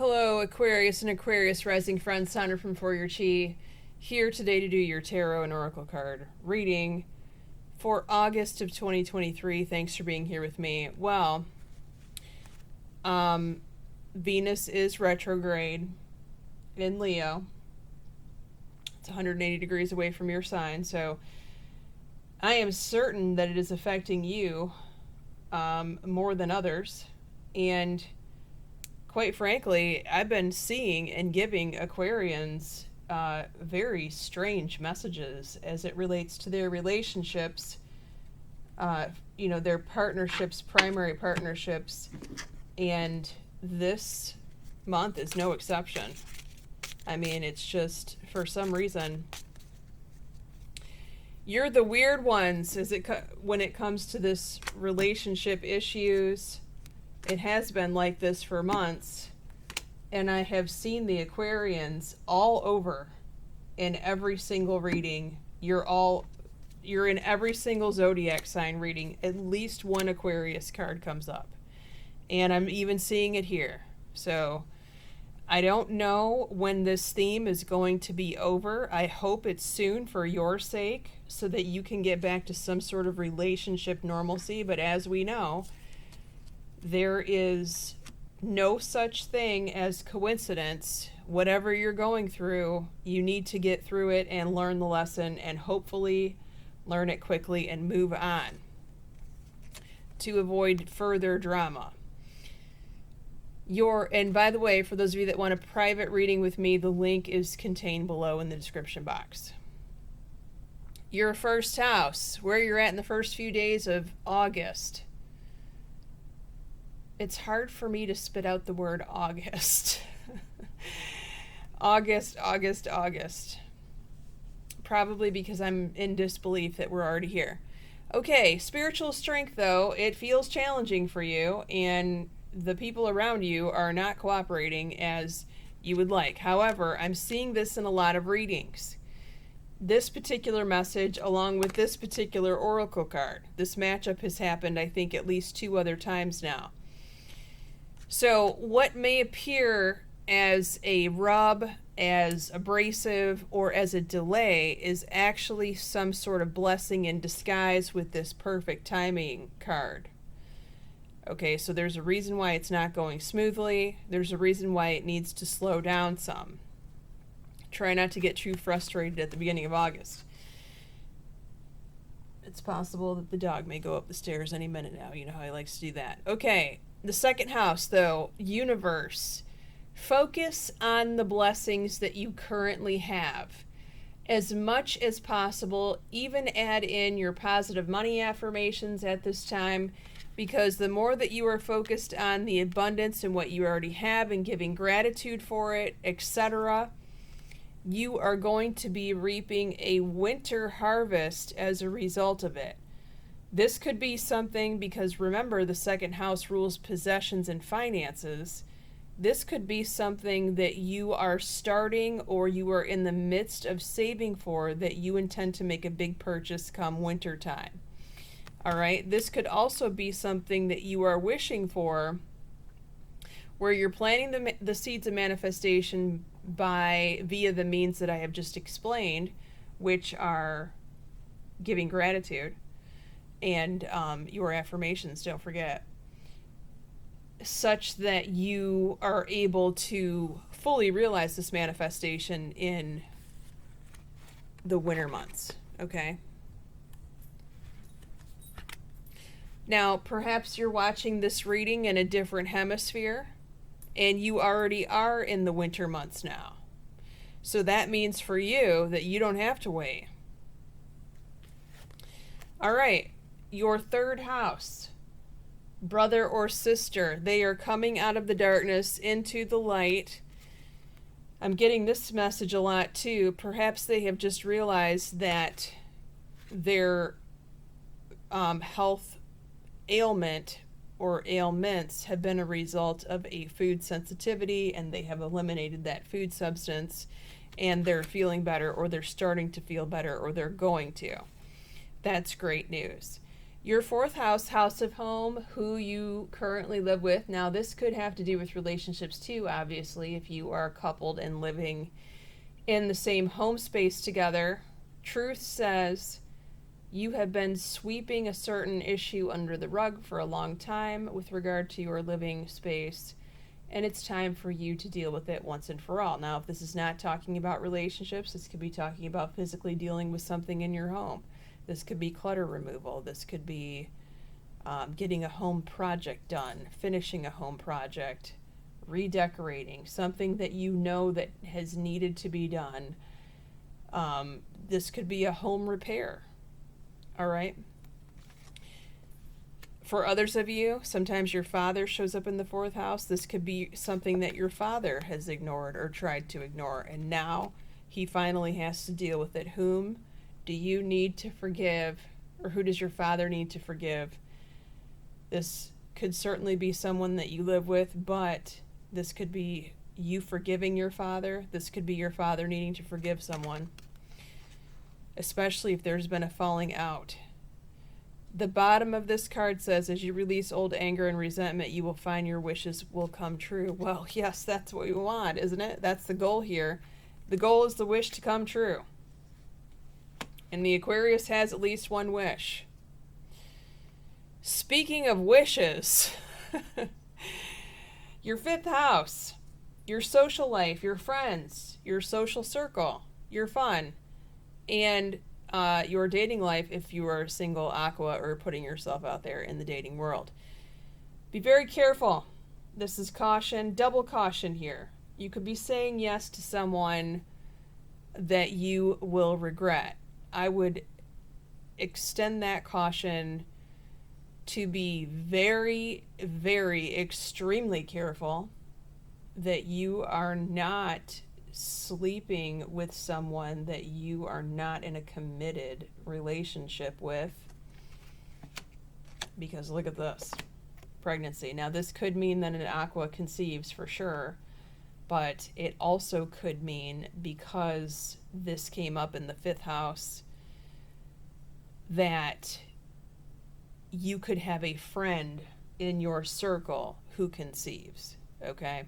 Hello, Aquarius and Aquarius rising friends. Sondra from For Your Chi, here today to do your tarot and oracle card reading for August of 2023. Thanks for being here with me. Well, Venus is retrograde in Leo. It's 180 degrees away from your sign, so I am certain that it is affecting you more than others. And quite frankly, I've been seeing and giving Aquarians very strange messages as it relates to their relationships, their partnerships, primary partnerships, and this month is no exception. I mean, it's just, for some reason, you're the weird ones when it comes to this relationship issues. It has been like this for months, and I have seen the Aquarians all over in every single reading. You're in every single zodiac sign reading. At least one Aquarius card comes up, and I'm even seeing it here. So I don't know when this theme is going to be over. I hope it's soon for your sake so that you can get back to some sort of relationship normalcy. But as we know, there is no such thing as coincidence. Whatever you're going through, you need to get through it and learn the lesson, and hopefully learn it quickly and move on to avoid further drama. And by the way, for those of you that want a private reading with me, the link is contained below in the description box. Your first house, where you're at in the first few days of August. It's hard for me to spit out the word August. August. Probably because I'm in disbelief that we're already here. Okay, spiritual strength though, it feels challenging for you, and the people around you are not cooperating as you would like. However, I'm seeing this in a lot of readings. This particular message, along with this particular oracle card, this matchup has happened, I think, at least 2 other times now. So what may appear as a rub, as abrasive, or as a delay is actually some sort of blessing in disguise with this perfect timing card. Okay, so there's a reason why it's not going smoothly. There's a reason why it needs to slow down some. Try not to get too frustrated at the beginning of August. It's possible that the dog may go up the stairs any minute now. You know how he likes to do that. Okay, the second house, though, universe. Focus on the blessings that you currently have. As much as possible, even add in your positive money affirmations at this time, because the more that you are focused on the abundance and what you already have and giving gratitude for it, etc., you are going to be reaping a winter harvest as a result of it. This could be something, because remember, the second house rules possessions and finances. This could be something that you are starting or you are in the midst of saving for, that you intend to make a big purchase come winter time. All right, this could also be something that you are wishing for, where you're planting the seeds of manifestation via the means that I have just explained, which are giving gratitude and your affirmations, don't forget, such that you are able to fully realize this manifestation in the winter months, okay? Now, perhaps you're watching this reading in a different hemisphere, and you already are in the winter months now. So that means for you that you don't have to wait. All right, your third house, brother or sister, they are coming out of the darkness into the light. I'm getting this message a lot too. Perhaps they have just realized that their health ailment or ailments have been a result of a food sensitivity, and they have eliminated that food substance, and they're feeling better, or they're starting to feel better, or they're going to. That's great news. Your fourth house, house of home, who you currently live with. Now, this could have to do with relationships too, obviously, if you are coupled and living in the same home space together. Truth says you have been sweeping a certain issue under the rug for a long time with regard to your living space, and it's time for you to deal with it once and for all. Now, if this is not talking about relationships, this could be talking about physically dealing with something in your home. This could be clutter removal. This could be getting a home project done, finishing a home project, redecorating, something that you know that has needed to be done. This could be a home repair. All right? For others of you, sometimes your father shows up in the fourth house. This could be something that your father has ignored or tried to ignore, and now he finally has to deal with it. Whom do you need to forgive, or who does your father need to forgive? This could certainly be someone that you live with, but this could be you forgiving your father. This could be your father needing to forgive someone, especially if there's been a falling out. The bottom of this card says, as you release old anger and resentment, you will find your wishes will come true. Well, yes, that's what we want, isn't it? That's the goal here. The goal is the wish to come true. And the Aquarius has at least one wish. Speaking of wishes, your fifth house, your social life, your friends, your social circle, your fun, and your dating life if you are single, aqua, or putting yourself out there in the dating world. Be very careful. This is caution, double caution here. You could be saying yes to someone that you will regret. I would extend that caution to be very, very extremely careful that you are not sleeping with someone that you are not in a committed relationship with. Because look at this. Pregnancy. Now, this could mean that an aqua conceives for sure, but it also could mean, because this came up in the fifth house, that you could have a friend in your circle who conceives, okay?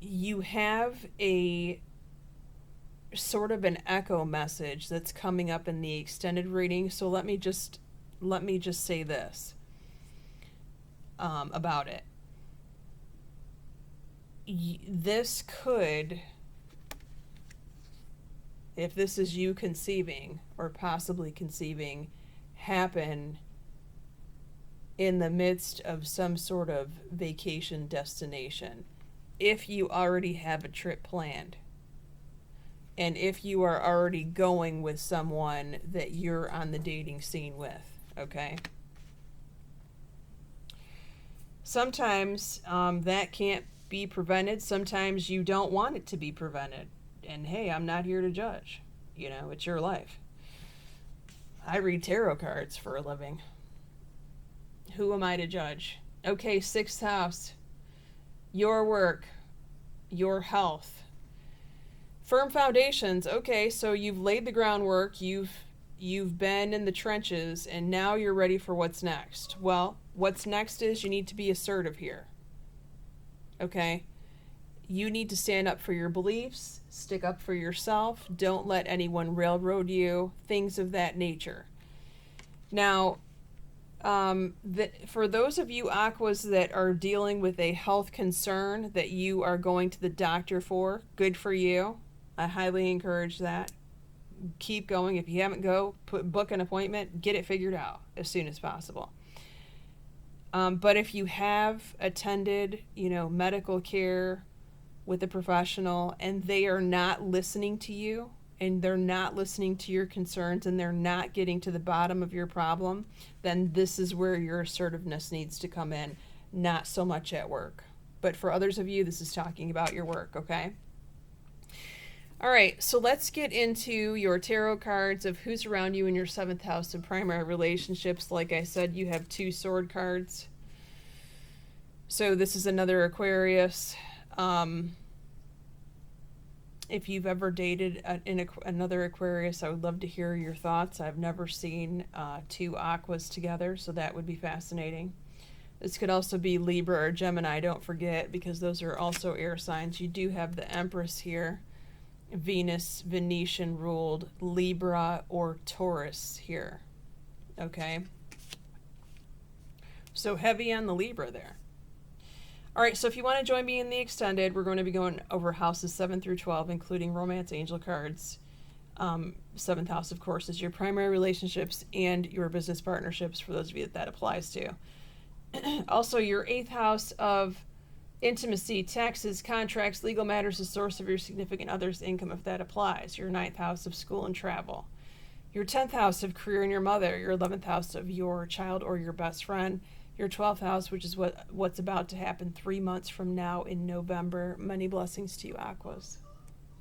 You have a sort of an echo message that's coming up in the extended reading, so let me just say this about it. This could, if this is you conceiving or possibly conceiving, happen in the midst of some sort of vacation destination. If you already have a trip planned, and if you are already going with someone that you're on the dating scene with, okay? Sometimes that can't be prevented. Sometimes you don't want it to be prevented. And hey, I'm not here to judge. You know, it's your life. I read tarot cards for a living. Who am I to judge? Okay, sixth house. Your work, your health. Firm foundations. Okay, so you've laid the groundwork, you've been in the trenches, and now you're ready for what's next. Well, what's next is you need to be assertive here. Okay? You need to stand up for your beliefs, stick up for yourself, don't let anyone railroad you, things of that nature. Now, for those of you aquas that are dealing with a health concern that you are going to the doctor for, good for you. I highly encourage that. Keep going. If you haven't book an appointment, get it figured out as soon as possible. But if you have attended, medical care with a professional and they are not listening to you, and they're not listening to your concerns, and they're not getting to the bottom of your problem, then this is where your assertiveness needs to come in, not so much at work. But for others of you, this is talking about your work, okay? All right, so let's get into your tarot cards of who's around you in your seventh house of primary relationships. Like I said, you have 2 sword cards. So this is another Aquarius. If you've ever dated another Aquarius, I would love to hear your thoughts. I've never seen two Aquas together, so that would be fascinating. This could also be Libra or Gemini, don't forget, because those are also air signs. You do have the Empress here. Venus, Venetian ruled Libra or Taurus here. Okay? So heavy on the Libra there. All right, so if you want to join me in the extended, we're going to be going over houses 7 through 12, including romance angel cards. 7th house, of course, is your primary relationships and your business partnerships, for those of you that applies to. Also, your 8th house of intimacy, taxes, contracts, legal matters, the source of your significant other's income, if that applies. Your 9th house of school and travel. Your 10th house of career and your mother. Your 11th house of your child or your best friend. Your 12th house, which is what's about to happen 3 months from now in November. Many blessings to you, Aquas.